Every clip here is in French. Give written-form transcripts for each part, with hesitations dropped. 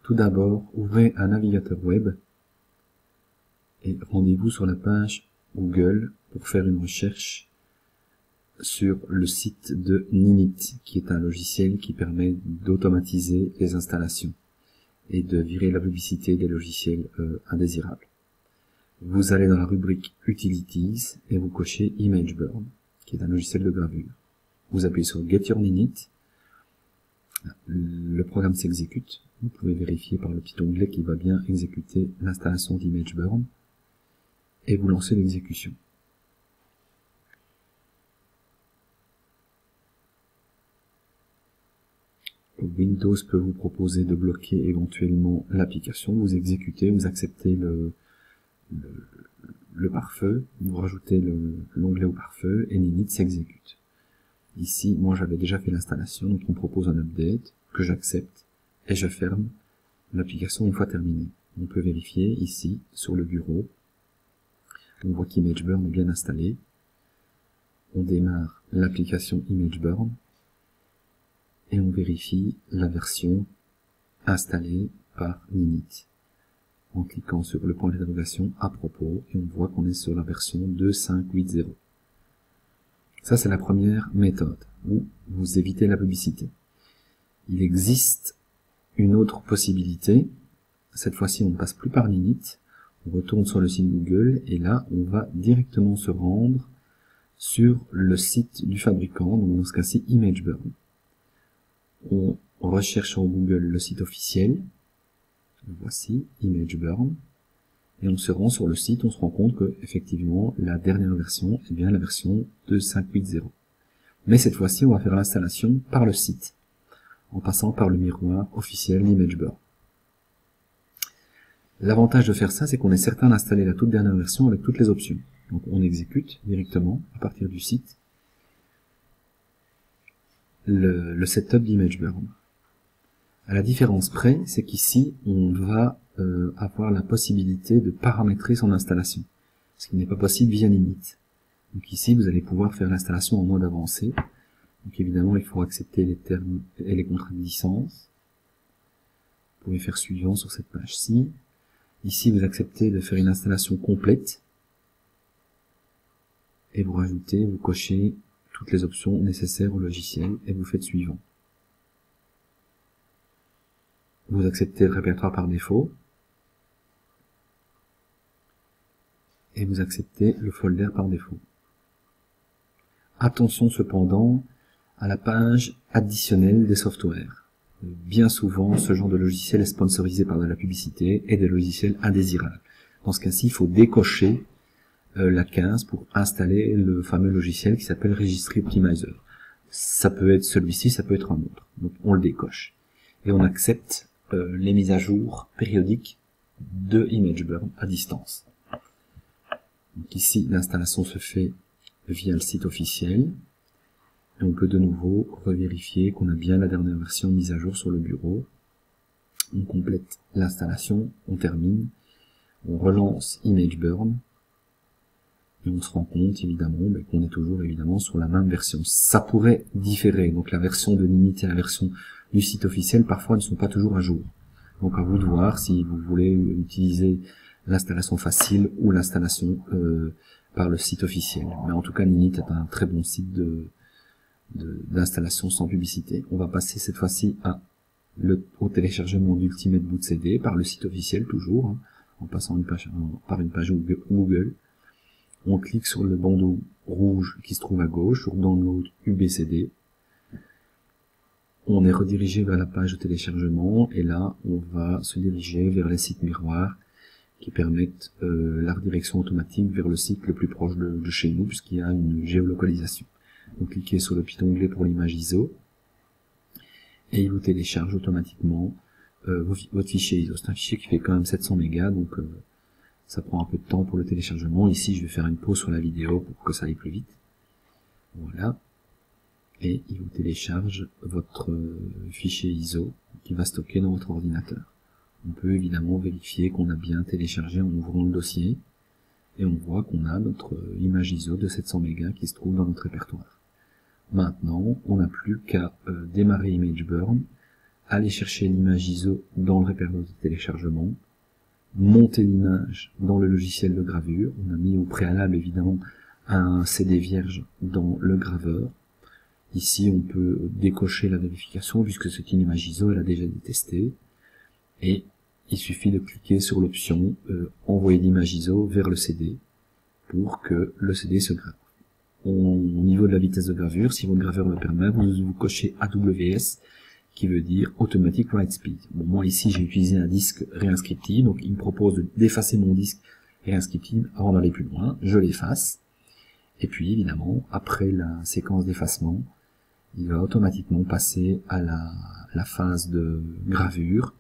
Tout d'abord, ouvrez un navigateur web et rendez-vous sur la page Google pour faire une recherche sur le site de Ninit, qui est un logiciel qui permet d'automatiser les installations et de virer la publicité des logiciels indésirables. Vous allez dans la rubrique Utilities et vous cochez ImageBurn, qui est un logiciel de gravure. Vous appuyez sur Get Your Ninit, le programme s'exécute. Vous pouvez vérifier par le petit onglet qu'il va bien exécuter l'installation d'ImageBurn et vous lancez l'exécution. Windows peut vous proposer de bloquer éventuellement l'application. Vous exécutez, vous acceptez le pare-feu, vous rajoutez l'onglet au pare-feu et Ninit s'exécute. Ici, moi j'avais déjà fait l'installation, donc on propose un update que j'accepte et je ferme l'application une fois terminée. On peut vérifier ici sur le bureau. On voit qu'ImageBurn est bien installé. On démarre l'application ImageBurn et on vérifie la version installée par Ninit en cliquant sur le point d'interrogation à propos et on voit qu'on est sur la version 2.5.8.0. Ça c'est la première méthode où vous évitez la publicité. Il existe une autre possibilité. Cette fois-ci on ne passe plus par Ninit, on retourne sur le site Google et là on va directement se rendre sur le site du fabricant, donc dans ce cas-ci ImageBurn. On recherche sur Google le site officiel, voici ImageBurn, et on se rend sur le site, on se rend compte que effectivement la dernière version est bien la version 2.5.8.0. Mais cette fois-ci on va faire l'installation par le site, en passant par le miroir officiel d'ImageBurn. L'avantage de faire ça, c'est qu'on est certain d'installer la toute dernière version avec toutes les options. Donc on exécute directement à partir du site le setup d'ImageBurn. À la différence près, c'est qu'ici, on va avoir la possibilité de paramétrer son installation, ce qui n'est pas possible via Ninit. Donc ici, vous allez pouvoir faire l'installation en mode avancé. Donc évidemment, il faut accepter les termes et les contrats de licence. Vous pouvez faire suivant sur cette page-ci. Ici, vous acceptez de faire une installation complète et vous rajoutez, vous cochez toutes les options nécessaires au logiciel et vous faites suivant. Vous acceptez le répertoire par défaut et vous acceptez le folder par défaut. Attention cependant à la page additionnelle des softwares. Bien souvent, ce genre de logiciel est sponsorisé par de la publicité et des logiciels indésirables. Dans ce cas-ci, il faut décocher la 15 pour installer le fameux logiciel qui s'appelle Registry Optimizer. Ça peut être celui-ci, ça peut être un autre. Donc on le décoche. Et on accepte les mises à jour périodiques de ImageBurn à distance. Donc ici, l'installation se fait via le site officiel. Et on peut de nouveau revérifier qu'on a bien la dernière version mise à jour sur le bureau. On complète l'installation, on termine, on relance ImageBurn. Et on se rend compte évidemment qu'on est toujours évidemment sur la même version. Ça pourrait différer, donc la version de Ninit et la version du site officiel parfois ne sont pas toujours à jour. Donc à vous de voir si vous voulez utiliser l'installation facile ou l'installation par le site officiel. Mais en tout cas Ninit est un très bon site d'installation sans publicité. On va passer cette fois-ci au téléchargement d'Ultimate Boot CD par le site officiel toujours, en passant par une page Google. On clique sur le bandeau rouge qui se trouve à gauche, sur Download UBCD. On est redirigé vers la page de téléchargement et là, on va se diriger vers les sites miroirs qui permettent la redirection automatique vers le site le plus proche de chez nous puisqu'il y a une géolocalisation. Donc cliquez sur le petit onglet pour l'image ISO et il vous télécharge automatiquement votre fichier ISO. C'est un fichier qui fait quand même 700 mégas, donc ça prend un peu de temps pour le téléchargement. Ici, je vais faire une pause sur la vidéo pour que ça aille plus vite. Voilà. Et il vous télécharge votre fichier ISO qui va stocker dans votre ordinateur. On peut évidemment vérifier qu'on a bien téléchargé en ouvrant le dossier. Et on voit qu'on a notre image ISO de 700 mégas qui se trouve dans notre répertoire. Maintenant, on n'a plus qu'à démarrer ImageBurn, aller chercher l'image ISO dans le répertoire de téléchargement, monter l'image dans le logiciel de gravure. On a mis au préalable évidemment un CD vierge dans le graveur. Ici on peut décocher la vérification puisque c'est une image ISO, elle a déjà été testée. Et il suffit de cliquer sur l'option envoyer l'image ISO vers le CD pour que le CD se grave. Au niveau de la vitesse de gravure, si votre graveur le permet, vous cochez AWS, qui veut dire Automatic Write Speed. Bon, moi ici j'ai utilisé un disque réinscriptible, donc il me propose d'effacer mon disque réinscriptible avant d'aller plus loin. Je l'efface, et puis évidemment, après la séquence d'effacement, il va automatiquement passer à la phase de gravure,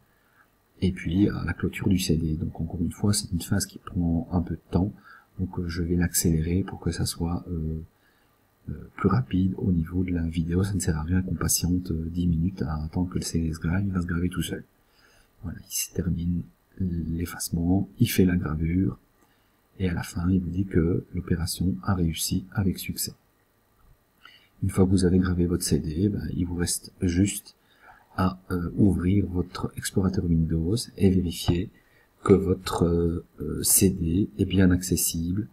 et puis à la clôture du CD. Donc encore une fois, c'est une phase qui prend un peu de temps, donc je vais l'accélérer pour que ça soit plus rapide au niveau de la vidéo. Ça ne sert à rien qu'on patiente 10 minutes à attendre que le CD se grave, il va se graver tout seul. Voilà, il se termine l'effacement, il fait la gravure, et à la fin, il vous dit que l'opération a réussi avec succès. Une fois que vous avez gravé votre CD, il vous reste juste à ouvrir votre explorateur Windows et vérifier que votre CD est bien accessible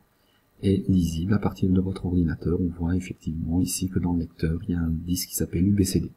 et lisible à partir de votre ordinateur. On voit effectivement ici que dans le lecteur, il y a un disque qui s'appelle UBCD.